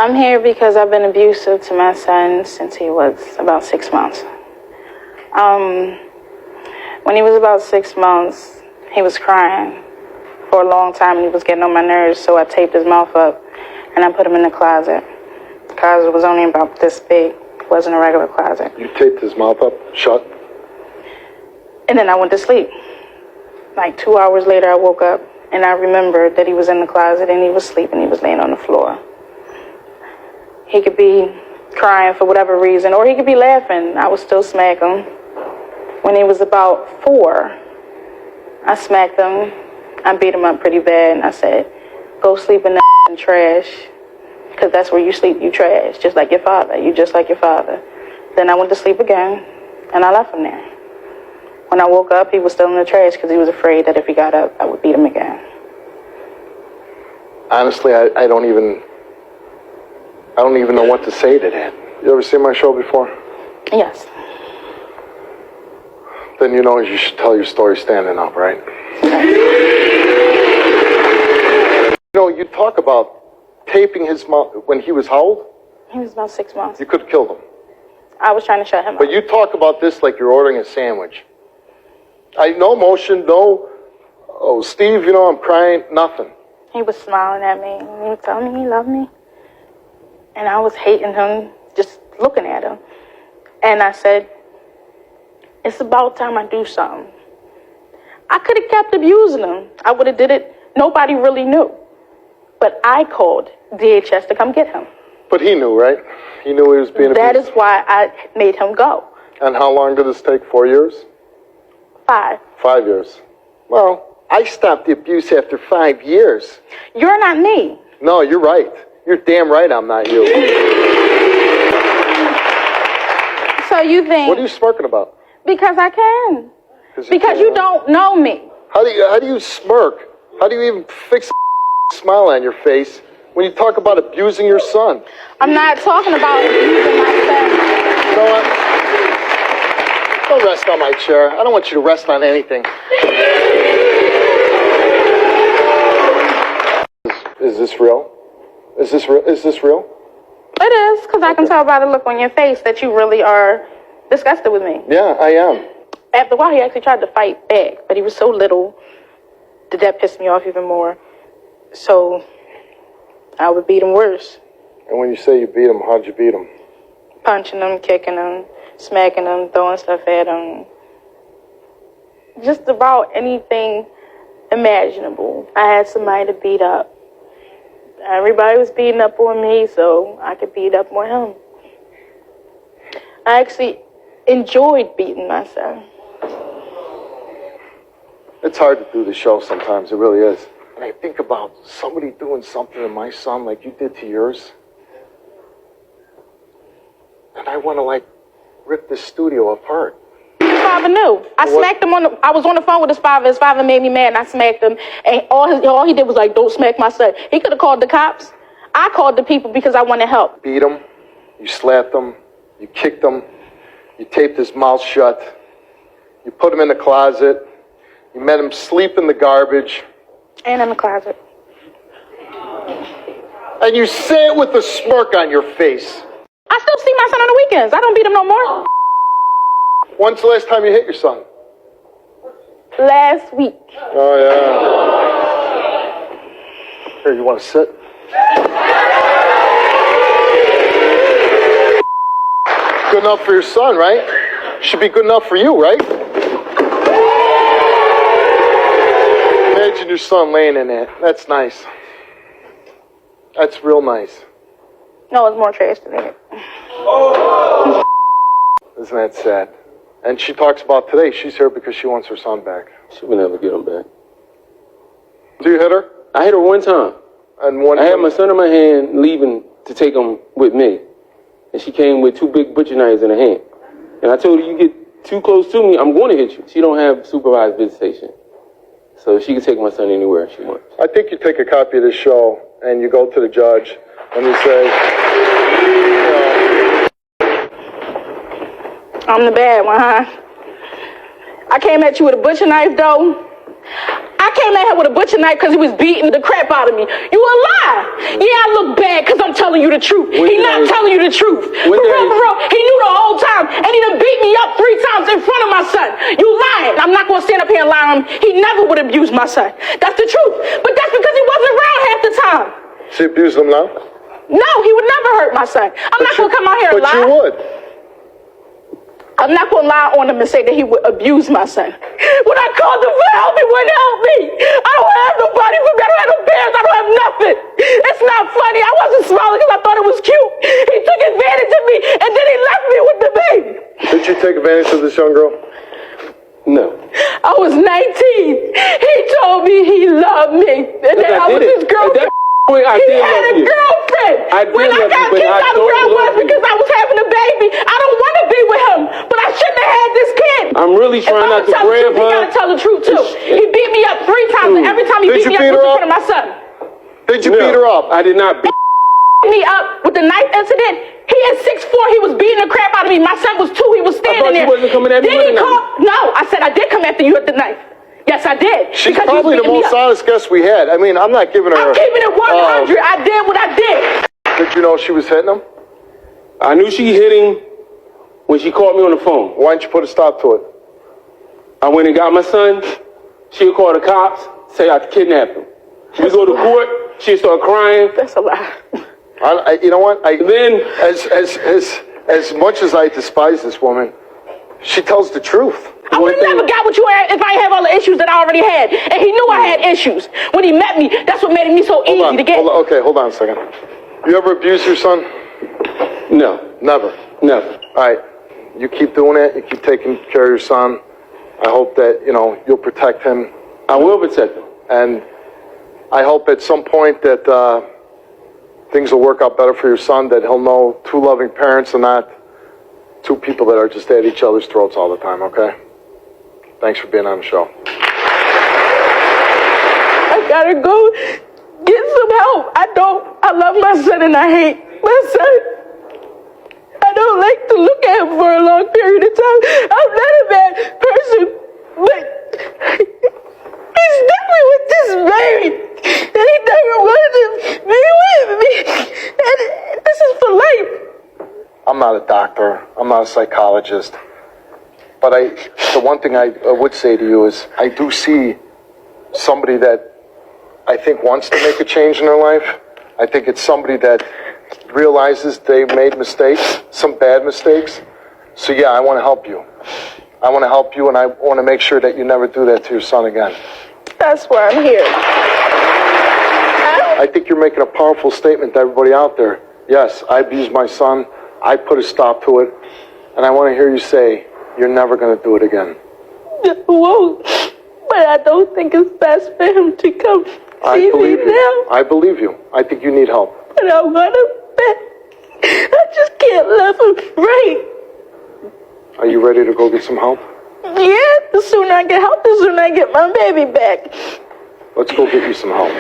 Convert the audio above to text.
I'm here because I've been abusive to my son since he was about 6 months. When he was about 6 months, he was crying for a long time and he was getting on my nerves, so I taped his mouth up and I put him in the closet. The closet was only about this big. It wasn't a regular closet. You taped his mouth up shut? And then I went to sleep. Like 2 hours later, I woke up and I remembered that he was in the closet and he was sleeping. He was laying on the floor. He could be crying for whatever reason, or he could be laughing. I would still smack him. When he was about 4, I smacked him. I beat him up pretty bad, and I said, go sleep in the trash, because that's where you sleep, you trash, just like your father. You just like your father. Then I went to sleep again, and I left him there. When I woke up, he was still in the trash because he was afraid that if he got up, I would beat him again. Honestly, I don't even know what to say to that. You ever seen my show before? Yes. Then you know you should tell your story standing up, right? You know, you talk about taping his mouth when he was how old? He was about 6 months. You could have killed him. I was trying to shut him up. But you talk about this like you're ordering a sandwich. No emotion, no, oh, Steve, you know, I'm crying, nothing. He was smiling at me, and he was telling me he loved me. And I was hating him, just looking at him. And I said, it's about time I do something. I could have kept abusing him. I would have did it. Nobody really knew. But I called DHS to come get him. But he knew, right? He knew he was being abused. That is why I made him go. And how long did this take? 4 years? 5. 5 years. Well, I stopped the abuse after 5 years. You're not me. No, you're right. You're damn right I'm not you. So you think... What are you smirking about? Because I can. Because you don't know me. How do you smirk? How do you even fix a smile on your face when you talk about abusing your son? I'm not talking about abusing my son. You know what? Don't rest on my chair. I don't want you to rest on anything. Is this real? Is this real? Is this real? It is, because I can tell by the look on your face that you really are disgusted with me. Yeah, I am. After a while, he actually tried to fight back, but he was so little that pissed me off even more. So I would beat him worse. And when you say you beat him, how'd you beat him? Punching him, kicking him, smacking him, throwing stuff at him. Just about anything imaginable. I had somebody to beat up. Everybody was beating up on me, so I could beat up on him. I actually enjoyed beating my son. It's hard to do the show sometimes, it really is. And I think about somebody doing something to my son like you did to yours. And I want to, like, rip this studio apart. His father knew. I smacked him I was on the phone with his father. His father made me mad, and I smacked him. And all he did was like, don't smack my son. He could have called the cops. I called the people because I wanted help. Beat him, you slapped him, you kicked him, you taped his mouth shut, you put him in the closet, you made him sleep in the garbage. And in the closet. And you say it with a smirk on your face. I still see my son on the weekends. I don't beat him no more. When's the last time you hit your son? Last week. Oh, yeah. Here, you want to sit? Good enough for your son, right? Should be good enough for you, right? Imagine your son laying in that. That's nice. That's real nice. No, it's more trash than that. Isn't that sad? And she talks about today, she's here because she wants her son back. She will never get him back. Do you hit her? I hit her one time. And I had my son in my hand leaving to take him with me. And she came with 2 big butcher knives in her hand. And I told her, you get too close to me, I'm going to hit you. She don't have supervised visitation. So she can take my son anywhere she wants. I think you take a copy of this show and you go to the judge and you say, I'm the bad one, huh? I came at you with a butcher knife, though. I came out here with a butcher knife because he was beating the crap out of me. You a lie. Yeah, I look bad because I'm telling you the truth. He not telling you the truth. For real. He knew the whole time, and he done beat me up 3 times in front of my son. You lying. I'm not going to stand up here and lie on him. He never would abuse my son. That's the truth. But that's because he wasn't around half the time. She abused him now? No, he would never hurt my son. I'm not going to come out here and lie. But you would. I'm not going to lie on him and say that he would abuse my son. When I called him for help, he wouldn't help me. I don't have nobody for me. I don't have no parents. I don't have nothing. It's not funny. I wasn't smiling because I thought it was cute. He took advantage of me, and then he left me with the baby. Did you take advantage of this young girl? No. I was 19. He told me he loved me, and then I was his girlfriend. He had a girlfriend. When I got kicked out of where I was because I was having a baby, I don't want to be with him, but I shouldn't have had this kid. I'm really trying not to grab her. You gotta tell the truth too. He beat me up 3 times, and every time he beat me up, it was in front of my son. Did you beat her up? I did not beat me up with the knife incident. He is 6'4". He was beating the crap out of me. My son was 2. He was standing there. You wasn't coming at me with a knife. No, I said I did come after you with the knife. Yes, I did. She's probably the most honest guest we had. I mean, I'm not giving her... I'm keeping it 100. I did what I did. Did you know she was hitting him? I knew she hit him when she called me on the phone. Why didn't you put a stop to it? I went and got my son. She'll call the cops, say I kidnapped him. We go to court. She'll start crying. That's a lie. You know what? Then, as much as I despise this woman, she tells the truth. I would have never got what you had if I have all the issues that I already had. And he knew I had issues. When he met me, that's what made me so easy to get. Hold on a second. You ever abuse your son? no. Never. Never. All right. You keep doing it. You keep taking care of your son. I hope that, you'll protect him. I will protect him. And I hope at some point that things will work out better for your son, that he'll know 2 loving parents and not 2 people that are just at each other's throats all the time, okay? Thanks for being on the show. I gotta go get some help. I love my son and I hate my son. I don't like to look at him for a long period of time. I'm not a bad person, but he's different with this baby. And he never wanted to be with me. And this is for life. I'm not a doctor. I'm not a psychologist. But the one thing I would say to you is I do see somebody that I think wants to make a change in their life. I think it's somebody that realizes they made mistakes, some bad mistakes. So yeah, I want to help you. I want to help you, and I want to make sure that you never do that to your son again. That's why I'm here. I think you're making a powerful statement to everybody out there. Yes, I abused my son. I put a stop to it. And I want to hear you say, you're never going to do it again. Whoa, but I don't think it's best for him to come see me now. I believe you. I think you need help. But I want him back. I just can't love him right. Are you ready to go get some help? Yeah, the sooner I get help, the sooner I get my baby back. Let's go get you some help.